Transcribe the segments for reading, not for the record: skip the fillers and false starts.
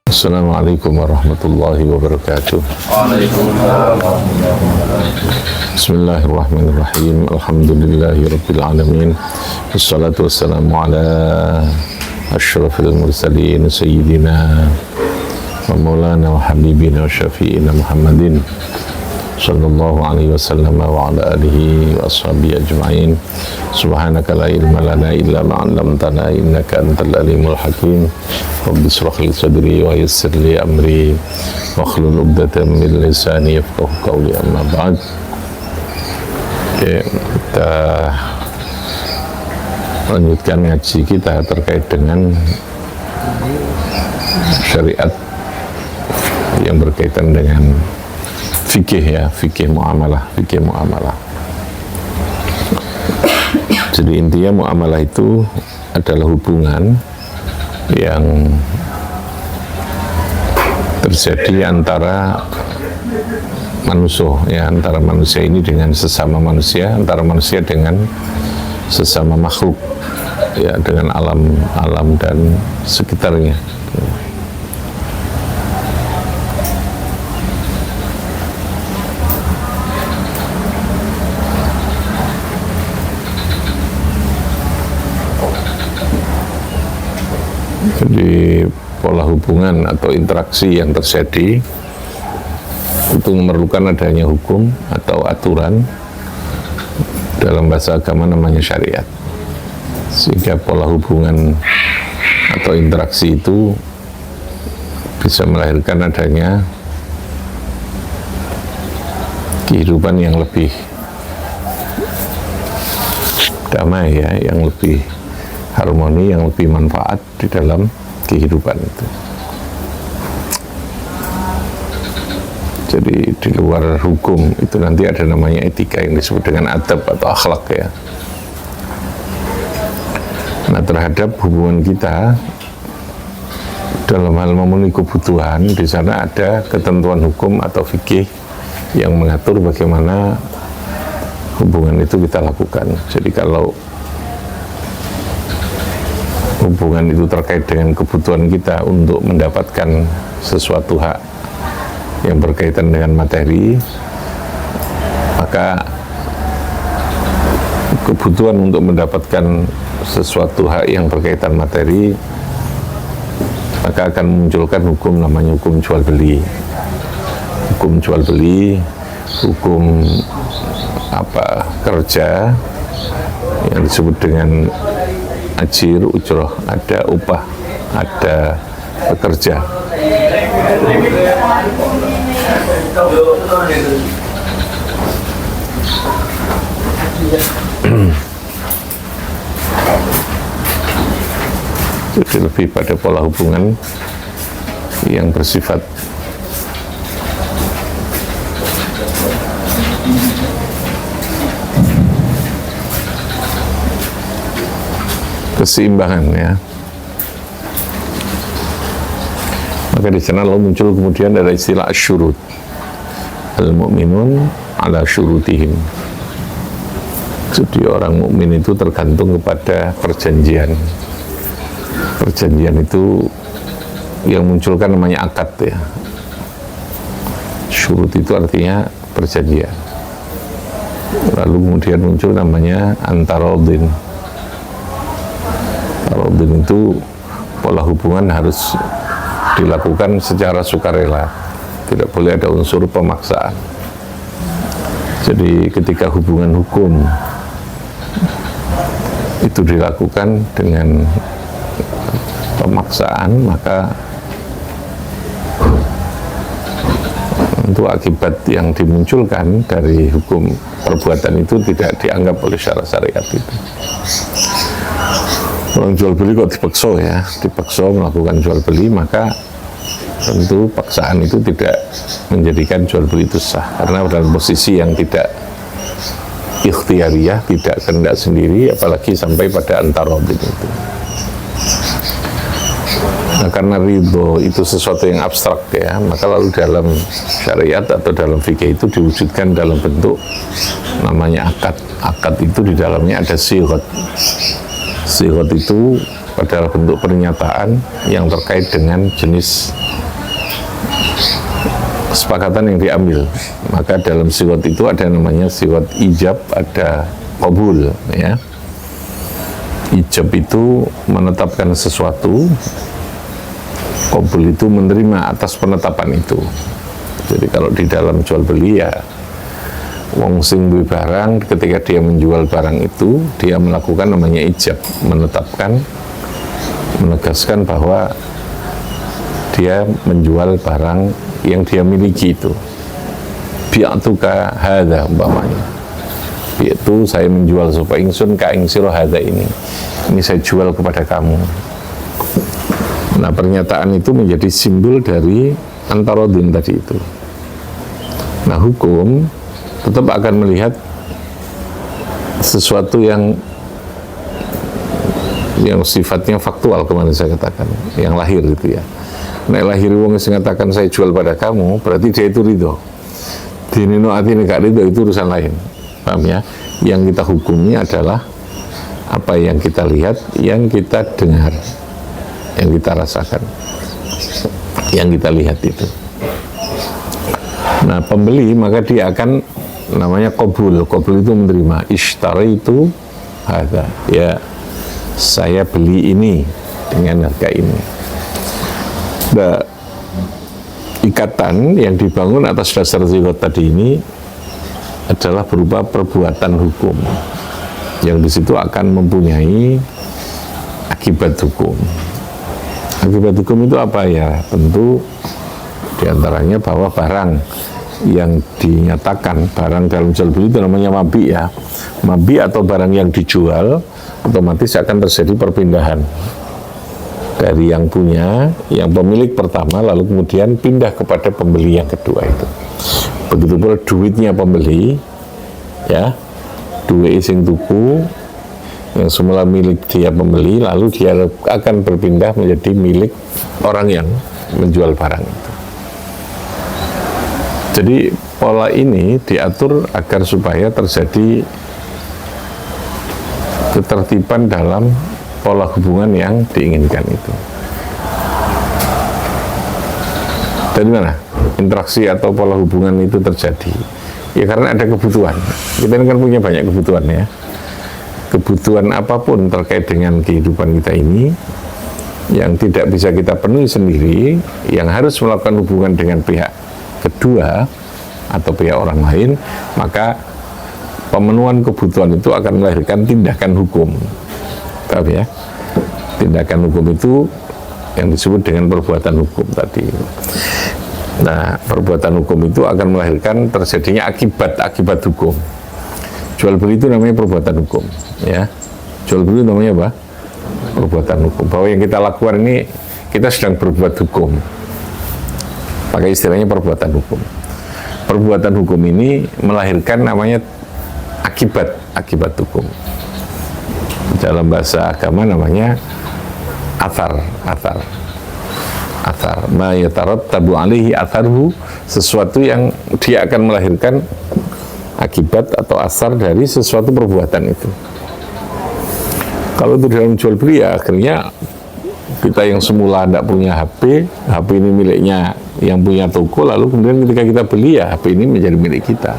Assalamualaikum warahmatullahi wabarakatuh. Bismillahirrahmanirrahim. Alhamdulillahi rabbil alamin. Wassalatu wassalamu ala asyrafil mursalin sayyidina wa maulana wa habibina wa syafi'ina Muhammadin sallallahu alaihi wasallam wa ala alihi wa ashabihi ajma'in. Subhanaka la ilma lana illa ma 'allamtana innaka antal alimul hakim. Rabbi shrah li sadri wa yassir li amri wahlul 'uqdatam min lisani yafqahu qawli, amma ba'd. Kita lanjutkan ngaji kita terkait dengan syariat yang berkaitan dengan fikih, ya, fikih muamalah. Jadi intinya muamalah itu adalah hubungan yang terjadi antara manusia, ya, antara manusia ini dengan sesama manusia, antara manusia dengan sesama makhluk, ya, dengan alam dan sekitarnya. Jadi pola hubungan atau interaksi yang terjadi itu memerlukan adanya hukum atau aturan, dalam bahasa agama namanya syariat. Sehingga pola hubungan atau interaksi itu bisa melahirkan adanya kehidupan yang lebih damai, ya, yang lebih harmoni, yang lebih manfaat di dalam kehidupan itu. Jadi di luar hukum itu nanti ada namanya etika yang disebut dengan adab atau akhlak, ya. Nah, terhadap hubungan kita dalam hal memenuhi kebutuhan, di sana ada ketentuan hukum atau fikih yang mengatur bagaimana hubungan itu kita lakukan. Jadi kalau hubungan itu terkait dengan kebutuhan kita untuk mendapatkan sesuatu hak yang berkaitan dengan materi, maka kebutuhan untuk mendapatkan sesuatu hak yang berkaitan materi maka akan memunculkan hukum namanya hukum jual beli. Hukum jual beli, hukum kerja yang disebut dengan ajir, ujroh, ada upah, ada pekerja. Jadi lebih pada pola hubungan yang bersifat keseimbangan, ya. Maka di sana lalu muncul kemudian ada istilah asyurut, al-mu'minun ala syurutihim. Jadi orang mukmin itu tergantung kepada perjanjian. Perjanjian itu yang munculkan namanya akad, ya. Syurut itu artinya perjanjian. Lalu kemudian muncul namanya antarodin. Antarodin itu pola hubungan harus dilakukan secara sukarela, tidak boleh ada unsur pemaksaan. Jadi ketika hubungan hukum itu dilakukan dengan pemaksaan, maka untuk akibat yang dimunculkan dari hukum perbuatan itu tidak dianggap oleh syariat itu. Orang jual beli kok dipaksa, ya, dipaksa melakukan jual beli, maka tentu paksaan itu tidak menjadikan jual beli itu sah, karena dalam posisi yang tidak ikhtiariyah, tidak kehendak sendiri, apalagi sampai pada antarodin itu. Nah, karena ridho itu sesuatu yang abstrak, ya, maka lalu dalam syariat atau dalam fikih itu diwujudkan dalam bentuk namanya akad. Akad itu di dalamnya ada sighot. Sighot itu adalah bentuk pernyataan yang terkait dengan jenis kesepakatan yang diambil. Maka dalam siwat itu ada namanya siwat ijab, ada qabul, ya. Ijab itu menetapkan sesuatu, qabul itu menerima atas penetapan itu. Jadi kalau di dalam jual beli ya, wong sing duwe barang, ketika dia menjual barang itu, dia melakukan namanya ijab, menetapkan, menegaskan bahwa dia menjual barang yang dia miliki itu. Bi'atuka hadza umpamanya. Yaitu saya menjual sapa ingsun ka ing sira hadza ini. Ini saya jual kepada kamu. Nah, pernyataan itu menjadi simbol dari antarodin tadi itu. Nah, hukum tetap akan melihat sesuatu yang sifatnya faktual, kemarin saya katakan, yang lahir itu ya. Nek lahir wong sing ngatakan saya jual pada kamu, berarti dia itu ridho. Dinino atine gak ridho itu urusan lain. Paham ya? Yang kita hukumi adalah apa yang kita lihat, yang kita dengar, yang kita rasakan, yang kita lihat itu. Nah, pembeli maka dia akan namanya qabul. Qabul itu menerima. Ishtari itu hadza. Ya, saya beli ini dengan harga ini. Nah, ikatan yang dibangun atas dasar zigot tadi ini adalah berupa perbuatan hukum yang di situ akan mempunyai akibat hukum. Akibat hukum itu apa ya? Tentu diantaranya bahwa barang yang dinyatakan, barang dalam jual beli itu namanya mabi ya. Mabi atau barang yang dijual, otomatis akan terjadi perpindahan dari yang punya, yang pemilik pertama, lalu kemudian pindah kepada pembeli yang kedua itu. Begitu pula duitnya pembeli, ya, duit sing tuku, yang semula milik dia pembeli, lalu dia akan berpindah menjadi milik orang yang menjual barang itu. Jadi pola ini diatur agar supaya terjadi ketertiban dalam pola hubungan yang diinginkan itu. Dari mana interaksi atau pola hubungan itu terjadi? Ya karena ada kebutuhan. Kita ini kan punya banyak kebutuhan ya. Kebutuhan apapun terkait dengan kehidupan kita ini yang tidak bisa kita penuhi sendiri, yang harus melakukan hubungan dengan pihak kedua atau pihak orang lain, maka pemenuhan kebutuhan itu akan melahirkan tindakan hukum. Paham ya? Tindakan hukum itu yang disebut dengan perbuatan hukum tadi. Nah, perbuatan hukum itu akan melahirkan terjadinya akibat hukum. Jual beli itu namanya perbuatan hukum, ya. Jual beli namanya apa? Perbuatan hukum. Bahwa yang kita lakukan ini kita sedang berbuat hukum. Pakai istilahnya perbuatan hukum. Perbuatan hukum ini melahirkan namanya akibat hukum. Dalam bahasa agama namanya athar. Ma yatarattabu alaihi atharhu, sesuatu yang dia akan melahirkan akibat atau asar dari sesuatu perbuatan itu. Kalau itu dalam jual beli ya akhirnya kita yang semula tidak punya HP ini miliknya yang punya toko, lalu kemudian ketika kita beli ya HP ini menjadi milik kita.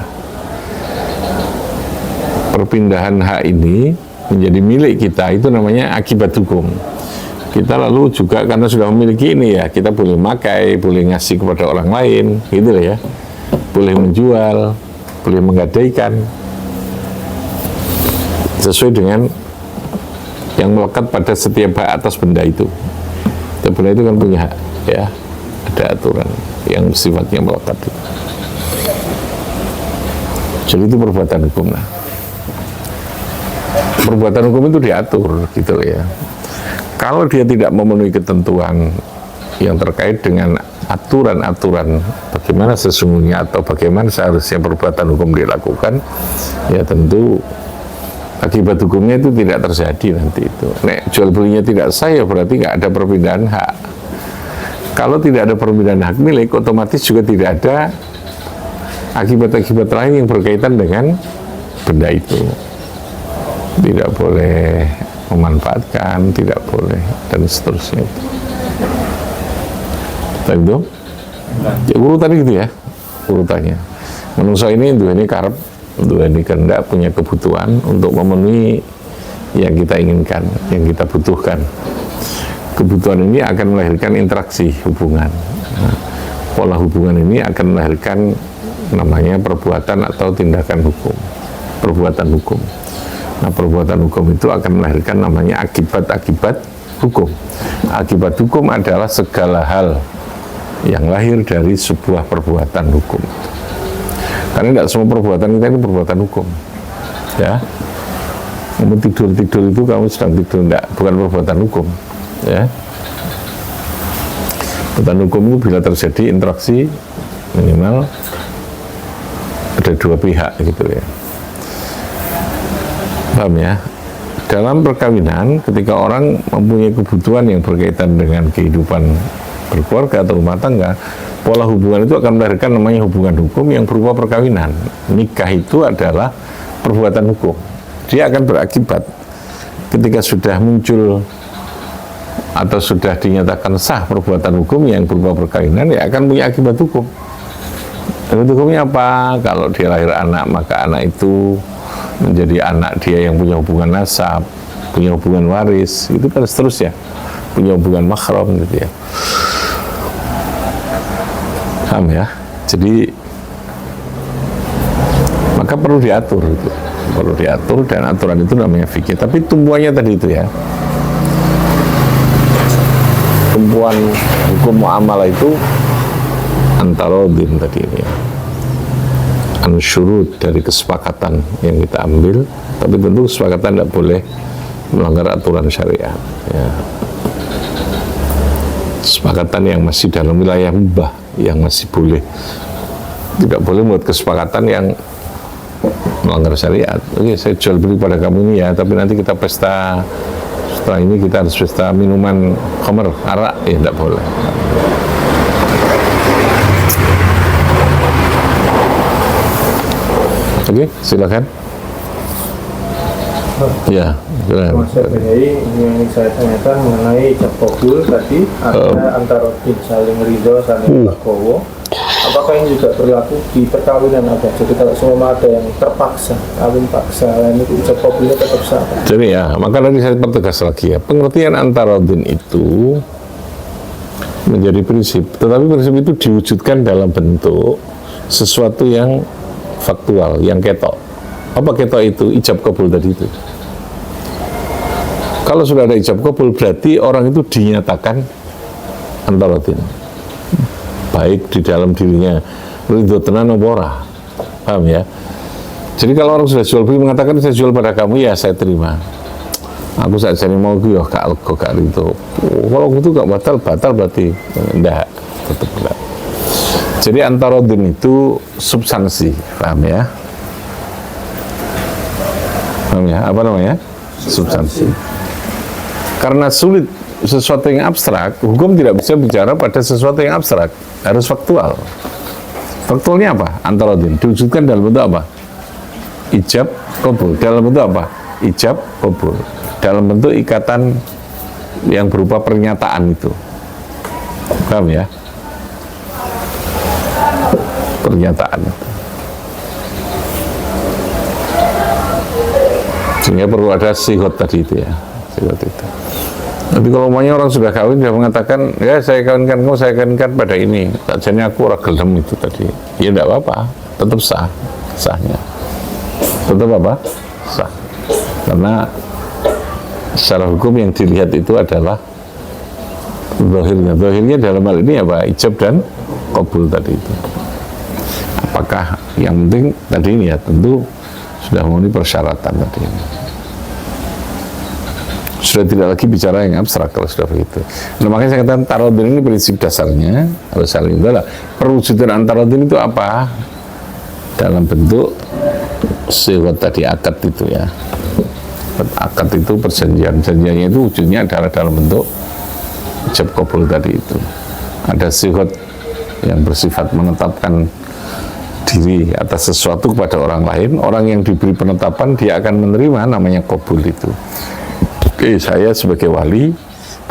Perpindahan hak ini menjadi milik kita itu namanya akibat hukum. Kita lalu juga karena sudah memiliki ini ya, kita boleh makai, boleh ngasih kepada orang lain, gitu ya. Boleh menjual, boleh menggadaikan sesuai dengan yang melekat pada setiap hak atas benda itu. Dan benda itu kan punya hak, ya. Ada aturan yang sifatnya melekat itu. Jadi itu perbuatan hukum. Nah, perbuatan hukum itu diatur, gitu ya. Kalau dia tidak memenuhi ketentuan yang terkait dengan aturan-aturan bagaimana sesungguhnya atau bagaimana seharusnya perbuatan hukum dilakukan, ya tentu akibat hukumnya itu tidak terjadi nanti itu. Nek jual belinya tidak sah ya berarti nggak ada perpindahan hak. Kalau tidak ada perpindahan hak milik, otomatis juga tidak ada akibat-akibat lain yang berkaitan dengan benda itu. Tidak boleh memanfaatkan, tidak boleh, dan seterusnya. Itu ya, urutan gitu ya, urutannya. Manusia ini karep, ini kehendak, punya kebutuhan untuk memenuhi yang kita inginkan, yang kita butuhkan. Kebutuhan ini akan melahirkan interaksi hubungan. Nah, pola hubungan ini akan melahirkan namanya perbuatan atau tindakan hukum, perbuatan hukum. Nah, perbuatan hukum itu akan melahirkan namanya akibat-akibat hukum. Akibat hukum adalah segala hal yang lahir dari sebuah perbuatan hukum. Karena tidak semua perbuatan kita ini perbuatan hukum, ya. Kamu tidur itu kamu sedang tidur, enggak, bukan perbuatan hukum, ya. Perbuatan hukum itu bila terjadi interaksi minimal ada dua pihak gitu ya. Paham ya? Dalam perkawinan, ketika orang mempunyai kebutuhan yang berkaitan dengan kehidupan berkeluarga atau rumah tangga, pola hubungan itu akan melahirkan namanya hubungan hukum yang berupa perkawinan. Nikah itu adalah perbuatan hukum. Dia akan berakibat ketika sudah muncul atau sudah dinyatakan sah perbuatan hukum yang berupa perkawinan, ya akan punya akibat hukum. Akibat hukumnya apa? Kalau dia lahir anak, maka anak itu menjadi anak dia yang punya hubungan nasab, punya hubungan waris, itu kan seterusnya, punya hubungan mahram gitu ya. Paham ya? Jadi maka perlu diatur itu. Perlu diatur, dan aturan itu namanya fikih. Tapi tumpuannya tadi itu ya. Tumpuan hukum muamalah itu antarodin tadi ini ya. Ansyurut dari kesepakatan yang kita ambil, tapi tentu kesepakatan tidak boleh melanggar aturan syariat ya. Kesepakatan yang masih dalam wilayah mubah, yang masih boleh, tidak boleh membuat kesepakatan yang melanggar syariat. Oke, saya jual beli pada kamu ini ya, tapi nanti kita pesta, setelah ini kita harus pesta minuman khamr, arak, ya tidak boleh. Oke, silakan. Ya, Mas Syafii, yang saya tanyakan mengenai ijab kabul tadi, ada antara saling ridho, saling legowo. Apakah ini juga berlaku di perkawinan ada? Jadi kalau semua ada yang terpaksa, kawin paksa, lain itu ijab kabulnya tetap sah. Jadi ya, maka tadi saya pertegas lagi ya, pengertian antarodin itu menjadi prinsip, tetapi prinsip itu diwujudkan dalam bentuk sesuatu yang faktual, yang ketok. Apa ketok itu? Ijab kabul tadi itu. Kalau sudah ada ijab kabul, berarti orang itu dinyatakan antarodin, baik di dalam dirinya ridho tenan apa ora. Paham ya? Jadi kalau orang sudah jual beli mengatakan saya jual pada kamu, ya saya terima. Aku saat ini mau yo gak lego gak ridho. Kalau itu gak batal berarti enggak, tetap enggak. Jadi antarodin itu substansi, paham ya? Paham ya? Apa namanya? Substansi. Karena sulit sesuatu yang abstrak, hukum tidak bisa bicara pada sesuatu yang abstrak, harus faktual. Faktualnya apa? Antarodin diwujudkan dalam bentuk apa? Ijab kabul. Dalam bentuk apa? Ijab kabul. Dalam bentuk ikatan yang berupa pernyataan itu. Paham ya? Pernyataan itu. Sehingga perlu ada sihot tadi itu ya. Sihot itu. Tapi kalau umumnya orang sudah kawin, dia mengatakan, ya saya kawinkan kamu, saya kawinkan pada ini. Tajanya aku ora gelem itu tadi. Ya tidak apa-apa, tetap sah, sahnya. Tetap apa? Sah. Karena secara hukum yang dilihat itu adalah zahirnya. Zahirnya dalam hal ini apa? Ijab dan kabul tadi itu. Apakah yang penting tadi ini ya, tentu sudah memenuhi persyaratan tadi ini. Sudah tidak lagi bicara yang abstrak kalau sudah begitu. Nah, makanya saya katakan tarodin ini prinsip dasarnya harus saling adalah perwujudan antarodin itu apa? Dalam bentuk sewot tadi akad itu ya. Akad itu perjanjiannya itu wujudnya adalah dalam bentuk ijab kabul tadi itu. Ada sihot yang bersifat menetapkan diri atas sesuatu kepada orang lain. Orang yang diberi penetapan dia akan menerima, namanya kabul itu. Oke, saya sebagai wali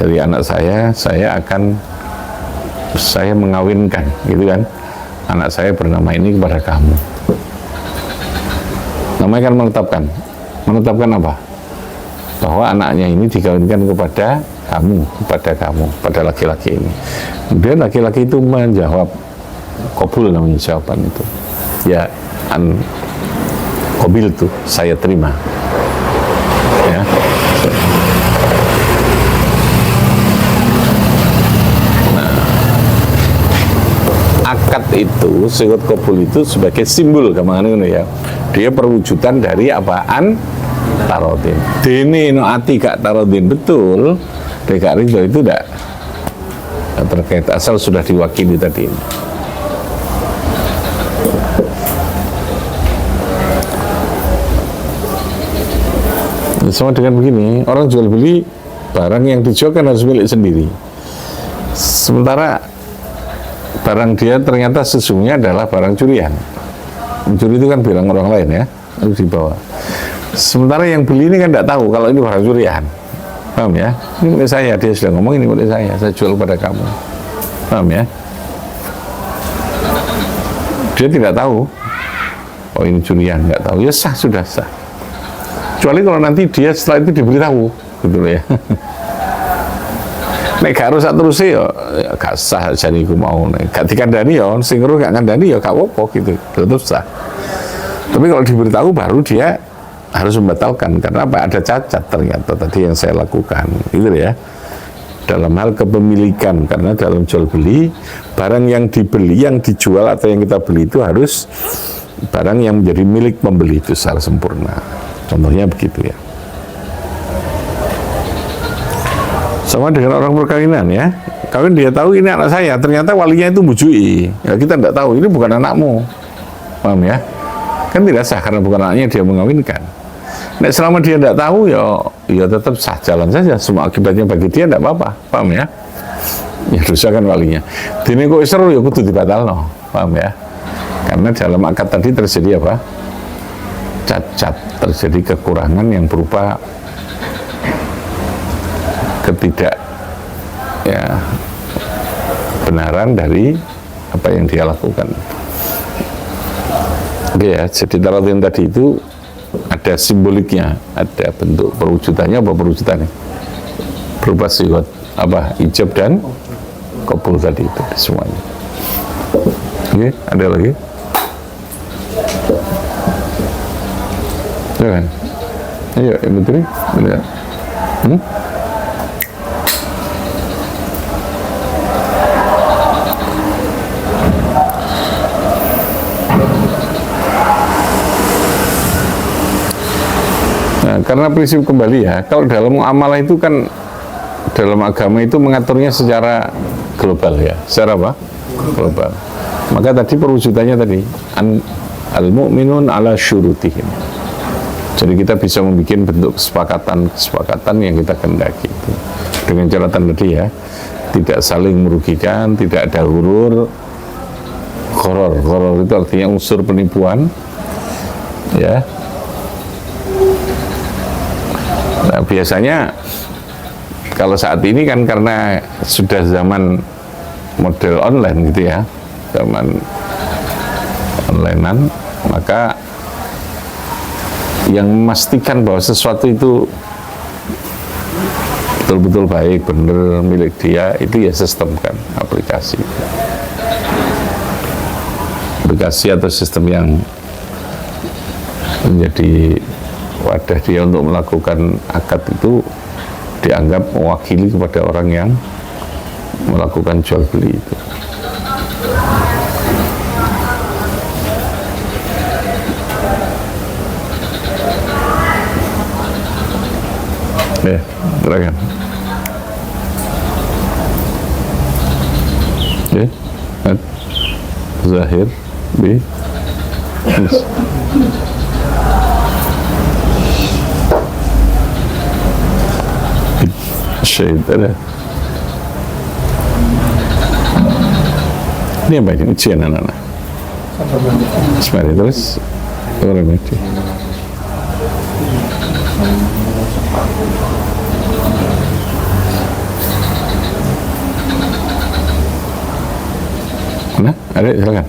dari anak saya mengawinkan, gitu kan, anak saya bernama ini kepada kamu. Namanya kan menetapkan apa? Bahwa anaknya ini dikawinkan kepada kamu, pada laki-laki ini. Kemudian laki-laki itu menjawab, qabul namanya jawaban itu. Ya, qabil itu saya terima. Ya. Akad itu, sikut qabul itu sebagai simbol gampang ya. Dia perwujudan dari apaan? Tarodin. Dene no ati gak tarodin betul. Dek ridho itu tidak terkait, asal sudah diwakili tadi. Sama dengan begini, orang jual beli barang yang dijual kan harus milik sendiri. Sementara barang dia ternyata sesungguhnya adalah barang curian. Mencuri itu kan bilang orang lain ya, harus dibawa. Sementara yang beli ini kan tidak tahu kalau ini barang curian. Paham ya? Ini milik saya, dia sudah ngomong ini milik saya jual kepada kamu. Paham ya? Dia tidak tahu, oh ini curian, nggak tahu, ya sah, sudah sah. Kecuali kalau nanti dia setelah itu diberitahu, gitu loh ya. Nek gak rusak terus ya gak sah, jadi aku mau gak dikandani ya, sing ruh gak ngandani ya gak apa-apa gitu, tetap sah. Tapi kalau diberitahu baru dia harus membatalkan, karena apa? Ada cacat ternyata tadi yang saya lakukan, gitu ya. Dalam hal kepemilikan, karena dalam jual beli barang yang dibeli, yang dijual atau yang kita beli itu harus barang yang menjadi milik pembeli itu secara sempurna. Contohnya begitu ya. Sama dengan orang perkawinan ya, kawin dia tahu ini anak saya, ternyata walinya itu bujui, ya kita tidak tahu ini bukan anakmu, paham ya? Kan tidak sah karena bukan anaknya dia mengawinkan. Nah selama dia tidak tahu ya tetap sah, jalan saja, semua akibatnya bagi dia tidak apa-apa, paham ya? Ya dosa kan walinya. Dini kok seru ya kudu dibatalno, paham ya? Karena dalam akad tadi terjadi apa? Cacat, terjadi kekurangan yang berupa ketidak ya benaran dari apa yang dia lakukan. Oke ya, jadi tarodin tadi itu ada simboliknya, ada bentuk perwujudannya. Apa perwujudannya? Berupa sikut apa? Ijab dan qabul tadi itu semuanya. Oke, ada lagi? Ya kan? Ayo, Ibu Tri, lihat. Nah, karena prinsip kembali ya, kalau dalam muamalah itu kan dalam agama itu mengaturnya secara global ya, secara apa? Global. Maka tadi perwujudannya tadi al-mu'minun ala syurutihim. Jadi kita bisa membuat bentuk kesepakatan yang kita kehendaki itu. Dengan catatan tadi ya, tidak saling merugikan, tidak ada gharar. Gharar itu artinya unsur penipuan, ya. Nah, biasanya kalau saat ini kan karena sudah zaman model online gitu ya, zaman onlinean, maka yang memastikan bahwa sesuatu itu betul-betul baik, benar, milik dia, itu ya sistem kan, aplikasi atau sistem yang menjadi wadah dia untuk melakukan akad itu dianggap mewakili kepada orang yang melakukan jual beli itu. Silakan. Zahir B. Syahid ada. Ini apa ini? Ujian anak-anak. Bismillah terus. Orang mati. Nah, ada silakan.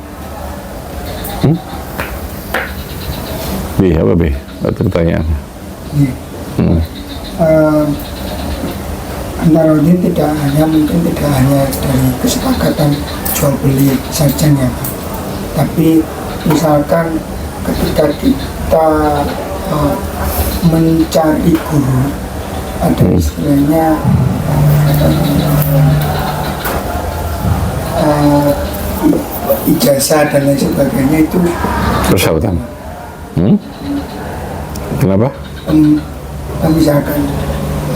B, apa B? Pertanyaan. Antara ini tidak hanya dari kesepakatan jual beli saja ya, tapi misalkan ketika kita mencari guru, ada istilahnya ijazah dan lain sebagainya, itu Persyaratan. Kenapa? Misalkan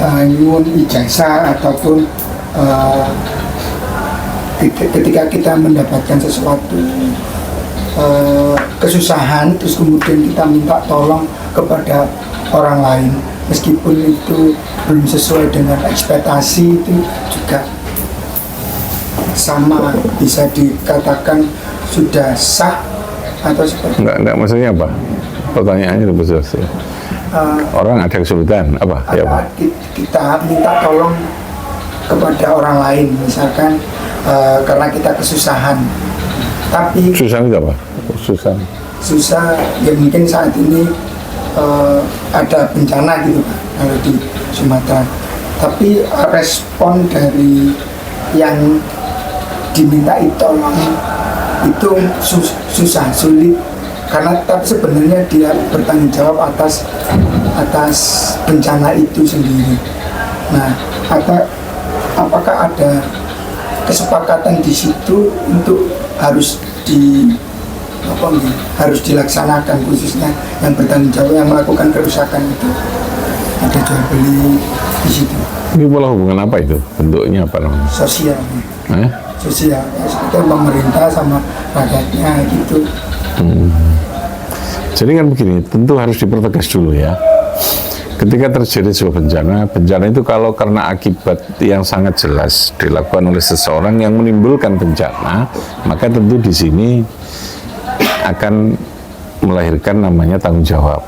nyuwun ijazah ataupun ketika kita mendapatkan sesuatu kesusahan, terus kemudian kita minta tolong kepada orang lain, meskipun itu belum sesuai dengan ekspektasi, itu juga sama bisa dikatakan sudah sah atau seperti Enggak, maksudnya apa? Pertanyaannya lebih selesai. Orang ada kesulitan, apa? Ya, apa? kita minta tolong kepada orang lain, misalkan karena kita kesusahan, tapi Susah itu apa? susah ya, mungkin saat ini ada bencana gitu Pak, kalau di Sumatera, tapi respon dari yang dimintai tolong itu sulit, karena tapi sebenarnya dia bertanggung jawab atas bencana itu sendiri. Nah, apakah ada kesepakatan di situ untuk harus dilaksanakan, khususnya yang bertanggung jawab yang melakukan kerusakan itu, ada jual beli di situ? Ini pola hubungan apa itu? Bentuknya apa namanya? Sosial, Sosial, ya, seperti pemerintah sama rakyatnya gitu. Jadi kan begini, tentu harus dipertegas dulu ya. Ketika terjadi sebuah bencana itu kalau karena akibat yang sangat jelas dilakukan oleh seseorang yang menimbulkan bencana, maka tentu di sini akan melahirkan namanya tanggung jawab.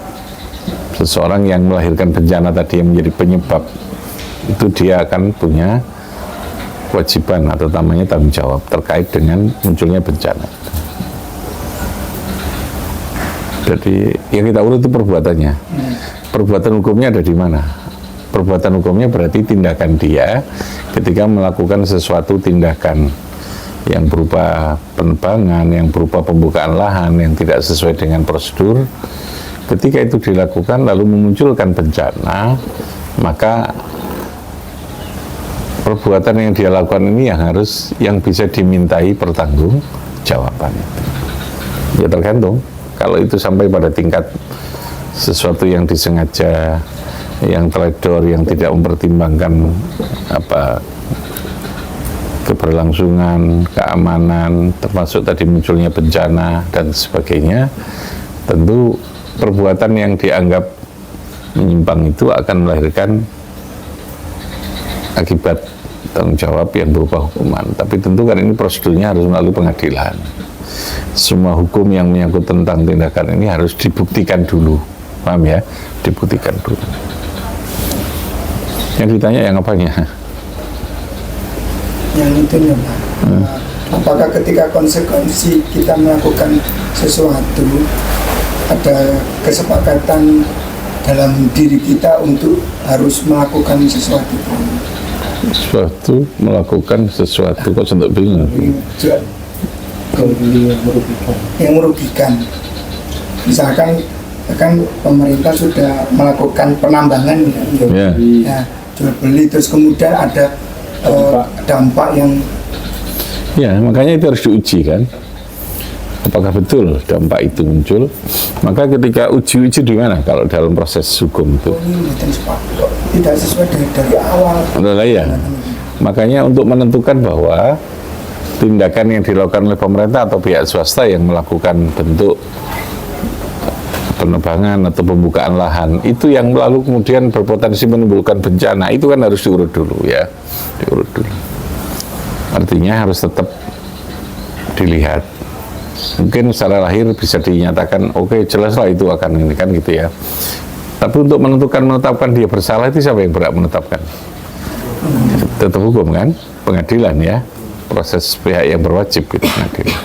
Seseorang yang melahirkan bencana tadi yang menjadi penyebab, itu dia akan punya kewajiban atau namanya tanggung jawab terkait dengan munculnya bencana. Jadi yang kita urut itu perbuatannya. Perbuatan hukumnya ada di mana? Perbuatan hukumnya berarti tindakan dia ketika melakukan sesuatu tindakan yang berupa penebangan, yang berupa pembukaan lahan yang tidak sesuai dengan prosedur. Ketika itu dilakukan lalu memunculkan bencana, maka perbuatan yang dia lakukan ini yang bisa dimintai pertanggungjawaban. Ya tergantung. Kalau itu sampai pada tingkat sesuatu yang disengaja, yang teledor, yang tidak mempertimbangkan keberlangsungan, keamanan, termasuk tadi munculnya bencana dan sebagainya, tentu perbuatan yang dianggap menyimpang itu akan melahirkan akibat tanggung jawab yang berupa hukuman. Tapi tentu kan ini prosedurnya harus melalui pengadilan. Semua hukum yang menyangkut tentang tindakan ini harus dibuktikan dulu, paham ya? Dibuktikan dulu. Yang ditanya yang apanya? Yang itu ya Pak. Apakah ketika konsekuensi kita melakukan sesuatu, ada kesepakatan dalam diri kita untuk harus melakukan sesuatu? Melakukan sesuatu, kok sentuh bingung? Yang merugikan. Misalkan kan pemerintah sudah melakukan penambangan ya, jual beli, terus kemudian ada dampak yang makanya itu harus diuji kan, apakah betul dampak itu muncul. Maka ketika uji di mana kalau dalam proses hukum itu tidak sesuai dari awal. Makanya untuk menentukan bahwa tindakan yang dilakukan oleh pemerintah atau pihak swasta yang melakukan bentuk penebangan atau pembukaan lahan itu yang lalu kemudian berpotensi menimbulkan bencana, itu kan harus diurut dulu ya, diurut dulu. Artinya harus tetap dilihat. Mungkin secara lahir bisa dinyatakan oke, jelaslah itu akan ini kan gitu ya. Tapi untuk menetapkan dia bersalah itu siapa yang berhak menetapkan? Tetap hukum kan, pengadilan ya. proses pihak yang berwajib gitu pengadilan.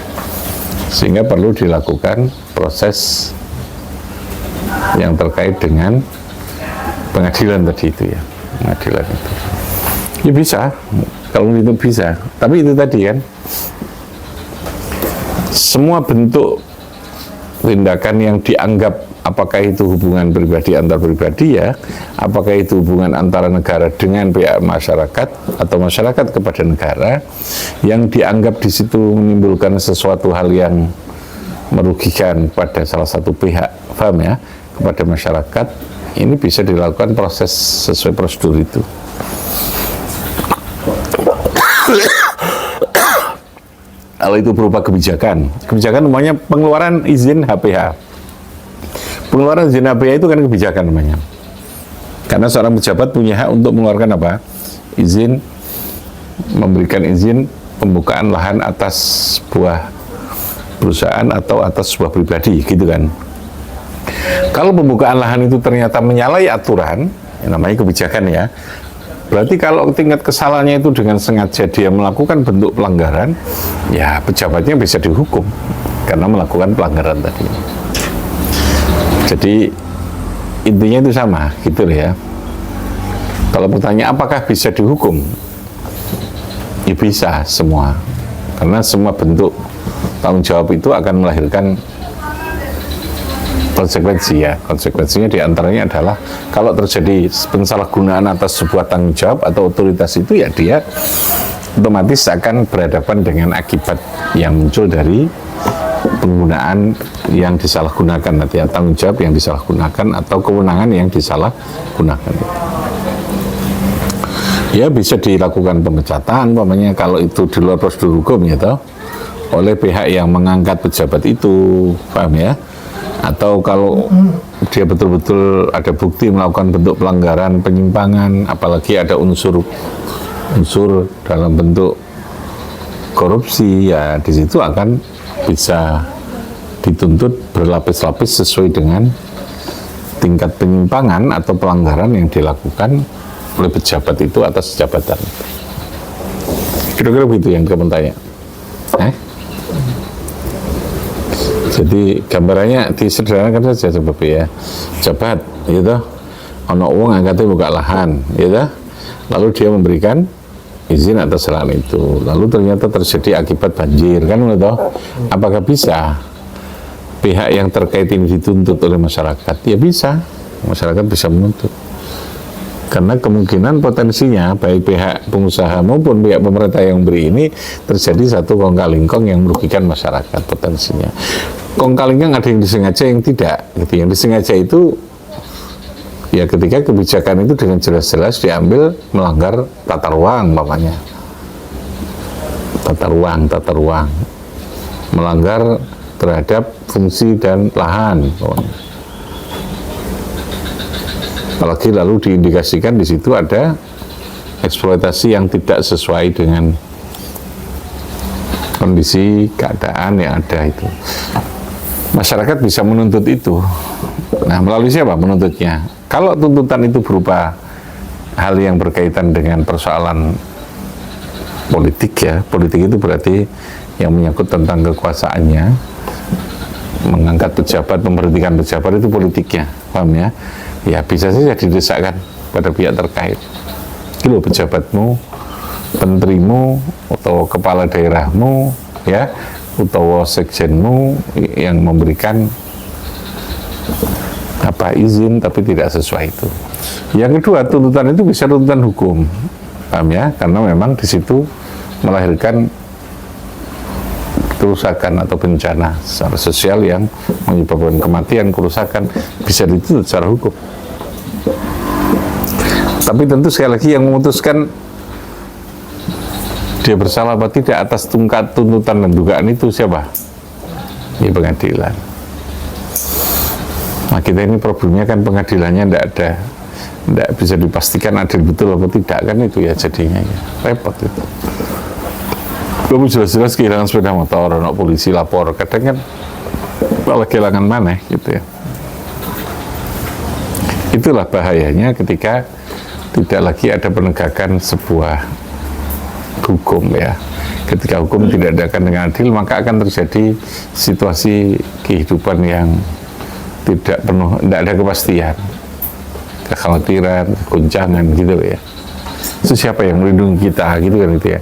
Sehingga perlu dilakukan proses yang terkait dengan pengadilan tadi itu ya, pengadilan itu. Ya bisa, kalau itu bisa. Tapi itu tadi kan, semua bentuk tindakan yang dianggap apakah itu hubungan pribadi antar pribadi ya, apakah itu hubungan antara negara dengan pihak masyarakat atau masyarakat kepada negara, yang dianggap di situ menimbulkan sesuatu hal yang merugikan pada salah satu pihak, paham ya, kepada masyarakat, ini bisa dilakukan proses sesuai prosedur itu. Kalau itu berupa kebijakan namanya pengeluaran izin HPH. Pengeluaran izin HPH itu kan kebijakan namanya. Karena seorang pejabat punya hak untuk mengeluarkan apa? Izin, memberikan izin pembukaan lahan atas sebuah perusahaan atau atas sebuah pribadi, gitu kan. Kalau pembukaan lahan itu ternyata menyalahi aturan, yang namanya kebijakan ya, berarti kalau tingkat kesalahannya itu dengan sengaja dia melakukan bentuk pelanggaran, ya pejabatnya bisa dihukum karena melakukan pelanggaran tadi. Jadi intinya itu sama, gitu ya. Kalau pertanyaan apakah bisa dihukum? Ya bisa semua, karena semua bentuk tanggung jawab itu akan melahirkan konsekuensi ya. Konsekuensinya diantaranya adalah kalau terjadi pensalahgunaan atas sebuah tanggung jawab atau otoritas itu, ya dia otomatis akan berhadapan dengan akibat yang muncul dari penggunaan yang disalahgunakan nanti ya, tanggung jawab yang disalahgunakan atau kewenangan yang disalahgunakan. Ya bisa dilakukan pemecatan, umpamanya kalau itu di luar prosedur hukum ya toh, oleh pihak yang mengangkat pejabat itu, paham ya? Atau kalau dia betul-betul ada bukti melakukan bentuk pelanggaran, penyimpangan, apalagi ada unsur dalam bentuk korupsi, ya di situ akan bisa dituntut berlapis-lapis sesuai dengan tingkat penyimpangan atau pelanggaran yang dilakukan oleh pejabat itu atas jabatan. Kira-kira begitu yang kamu tanya. Jadi gambarannya disederhanakan saja seperti ya, jabat, gitu, ono uang angkatnya buka lahan, gitu, lalu dia memberikan izin atas lahan itu, lalu ternyata terjadi akibat banjir, kan, gitu. Apakah bisa pihak yang terkait ini dituntut oleh masyarakat? Ya bisa, masyarakat bisa menuntut. Karena kemungkinan potensinya baik pihak pengusaha maupun pihak pemerintah yang memberi ini terjadi satu kong-kali-kong yang merugikan masyarakat potensinya. Kong-kali-kong ada yang disengaja, yang tidak. Gitu. Yang disengaja itu ya ketika kebijakan itu dengan jelas-jelas diambil melanggar tata ruang, umpamanya. Tata ruang, melanggar terhadap fungsi dan lahan, umpamanya. Apalagi lalu diindikasikan di situ ada eksploitasi yang tidak sesuai dengan kondisi keadaan yang ada itu. Masyarakat bisa menuntut itu. Nah, melalui siapa menuntutnya? Kalau tuntutan itu berupa hal yang berkaitan dengan persoalan politik ya, politik itu berarti yang menyangkut tentang kekuasaannya, mengangkat pejabat, memberhentikan pejabat itu politiknya, paham ya? Ya bisa saja didesakkan pada pihak terkait. Itu pejabatmu, menterimu, atau kepala daerahmu, ya, atau sekjenmu yang memberikan apa izin tapi tidak sesuai itu. Yang kedua, tuntutan itu bisa tuntutan hukum, paham ya? Karena memang di situ melahirkan kerusakan atau bencana secara sosial yang menyebabkan kematian, kerusakan, bisa dituntut secara hukum. Tapi tentu sekali lagi yang memutuskan dia bersalah atau tidak atas tingkat tuntutan dan dugaan itu siapa? Ya pengadilan. Nah kita ini problemnya kan pengadilannya tidak bisa dipastikan adil betul atau tidak, kan itu ya jadinya ya repot itu. Kamu jelas-jelas kehilangan sepeda motor, anak polisi lapor, kadang kan malah kehilangan mana gitu ya. Itulah bahayanya ketika tidak lagi ada penegakan sebuah hukum ya. Ketika hukum tidak ditegakkan dengan adil, maka akan terjadi situasi kehidupan yang tidak penuh, tidak ada kepastian, kekhawatiran, goncangan gitu ya. Itu siapa yang melindungi kita gitu kan itu ya.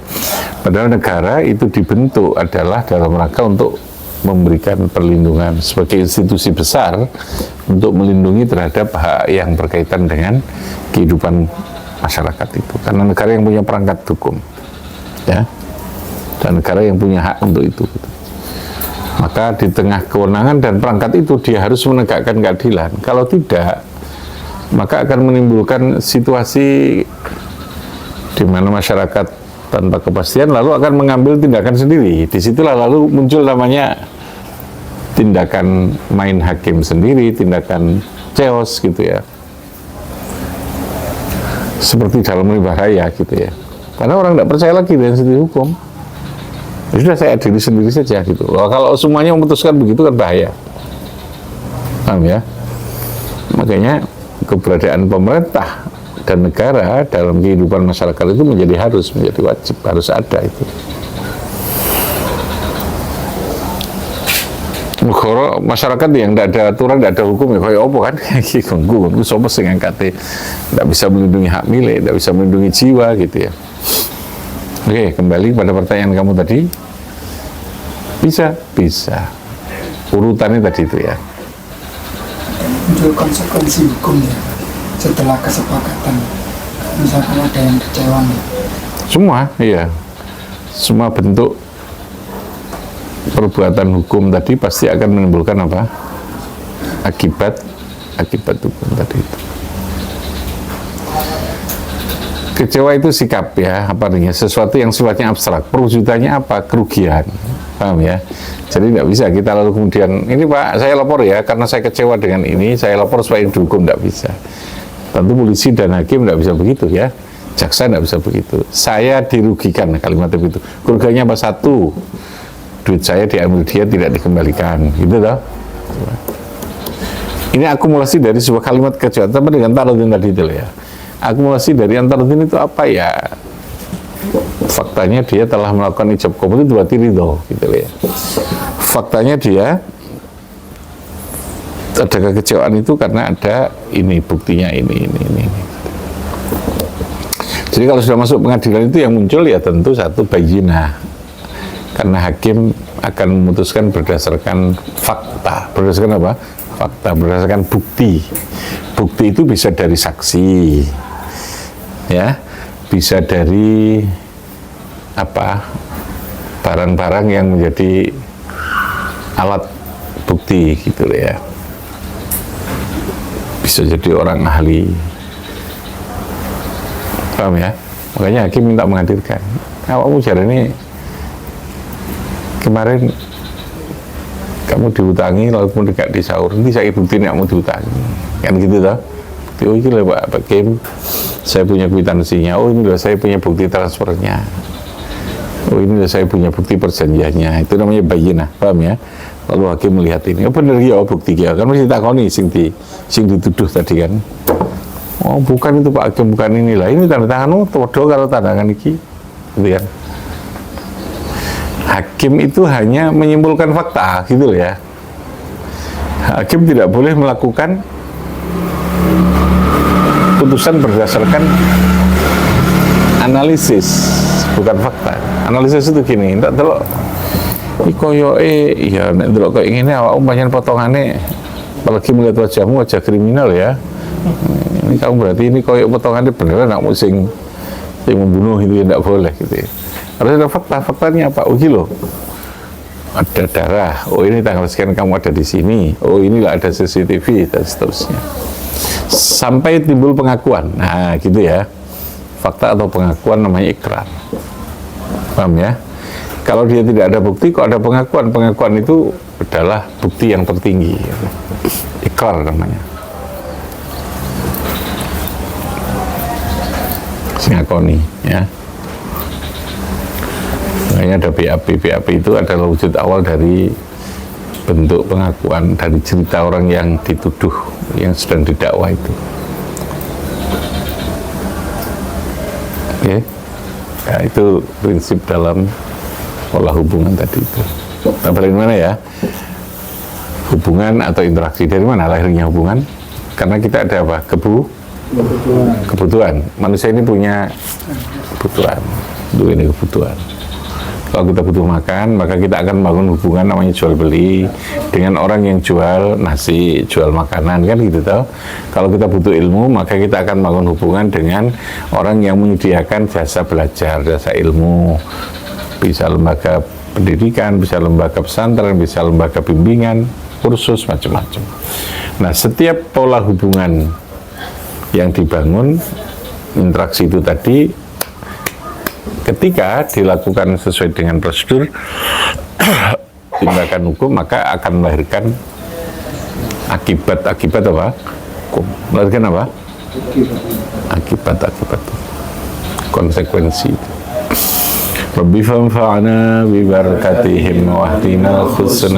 Padahal negara itu dibentuk adalah dalam rangka untuk memberikan perlindungan sebagai institusi besar untuk melindungi terhadap hak yang berkaitan dengan kehidupan masyarakat itu. Karena negara yang punya perangkat hukum, ya, dan negara yang punya hak untuk itu. Maka di tengah kewenangan dan perangkat itu dia harus menegakkan keadilan. Kalau tidak, maka akan menimbulkan situasi di mana masyarakat tanpa kepastian lalu akan mengambil tindakan sendiri. Disitulah lalu muncul namanya tindakan main hakim sendiri, tindakan chaos gitu ya. Seperti dalam limbah raya gitu ya. Karena orang tidak percaya lagi dengan institusi hukum. Ya sudah, saya adili sendiri saja gitu. Kalau semuanya memutuskan begitu kan bahaya. Paham ya? Makanya keberadaan pemerintah dan negara dalam kehidupan masyarakat itu menjadi wajib, harus ada itu. Negara masyarakat yang tidak ada aturan, tidak ada hukum ya kayak apa kan? Itu sopo sing angkate tidak bisa melindungi hak milik, tidak bisa melindungi jiwa gitu ya. Oke, kembali pada pertanyaan kamu tadi. Bisa. Urutannya tadi itu ya. Untuk konsekuensi hukumnya setelah kesepakatan, misalkan ada yang kecewa nih. Semua, iya. Semua bentuk perbuatan hukum tadi pasti akan menimbulkan apa? Akibat hukum tadi itu. Kecewa itu sikap ya, apa namanya, sesuatu yang sifatnya abstrak. Perwujudannya apa? Kerugian, paham ya? Jadi tidak bisa kita lalu kemudian, ini Pak, saya lapor ya, karena saya kecewa dengan ini, saya lapor supaya dihukum, tidak bisa. Tentu polisi dan hakim tidak bisa begitu ya, jaksa tidak bisa begitu. Saya dirugikan, kalimat itu. Kerugiannya apa? Satu, duit saya diambil dia, tidak dikembalikan, gitu toh. Ini akumulasi dari sebuah kalimat kecewa, sama dengan Tarudin tadi itu ya. Akumulasi dari Ansarudin itu apa ya? Faktanya dia telah melakukan ijab qabul itu berarti ridho gitu ya. Faktanya dia ada kekecewaan itu karena ada ini buktinya ini. Jadi kalau sudah masuk pengadilan itu yang muncul ya tentu satu bayyinah. Karena hakim akan memutuskan berdasarkan fakta. Berdasarkan apa? Fakta, berdasarkan bukti. Bukti itu bisa dari saksi, ya, bisa dari apa, barang-barang yang menjadi alat bukti gitu ya, bisa jadi orang ahli, paham ya? Makanya hakim minta menghadirkan. Awakmu jarane kemarin kamu diutangi lalu kemudian gak disaur, nanti saya bukti kamu diutangi, kan gitu toh. Oh ini loh Pak Hakim, saya punya kwitansinya. Oh ini loh saya punya bukti transfernya. Oh ini loh saya punya bukti perjanjiannya. Itu namanya bayyinah, paham ya? Lalu hakim melihat ini, oh bener ya, oh bukti ya, kan mesti takoni sing dituduh tadi kan. Oh bukan itu Pak Hakim, bukan inilah. Ini tanda tanganmu, podo kalau tanda tangan iki, gitu kan. Hakim itu hanya menyimpulkan fakta, gitu loh ya. Hakim tidak boleh melakukan putusan berdasarkan analisis, bukan fakta. Analisis itu gini, enggak delok iki koyoke ya nek delok kok ngene awakmu pancen potongane, apalagi melihat wajahmu wajah kriminal ya. Ini kamu berarti ini koyok potongannya beneran nak sing membunuh itu tidak boleh gitu ya. Harus ada fakta-faktanya apa? Oh gini loh, ada darah. Oh ini tanggal sekian kamu ada di sini. Oh inilah ada CCTV dan seterusnya. Sampai timbul pengakuan. Nah gitu ya. Fakta atau pengakuan namanya ikrar. Paham ya? Kalau dia tidak ada bukti, kok ada pengakuan? Pengakuan itu adalah bukti yang tertinggi. Ikrar namanya. Singakoni ya. Makanya ada BAP. BAP itu adalah wujud awal dari bentuk pengakuan dari cerita orang yang dituduh, yang sedang didakwa itu. Oke. Ya, itu prinsip dalam pola hubungan tadi itu. Nah, dari mana ya? Hubungan atau interaksi, dari mana lahirnya hubungan? Karena kita ada apa? Kebutuhan. Manusia ini punya kebutuhan. Ini kebutuhan. Kalau kita butuh makan, maka kita akan bangun hubungan namanya jual beli dengan orang yang jual nasi, jual makanan, kan gitu toh. Kalau kita butuh ilmu, maka kita akan bangun hubungan dengan orang yang menyediakan jasa belajar, jasa ilmu. Bisa lembaga pendidikan, bisa lembaga pesantren, bisa lembaga bimbingan, kursus, macam-macam. Nah, setiap pola hubungan yang dibangun, interaksi itu tadi, ketika dilakukan sesuai dengan prosedur tindakan hukum, maka akan melahirkan akibat apa? Hukum. Melahirkan apa? Akibat konsekuensi. Rabbi fanfa'na bi barakatihim wa ahdina khusna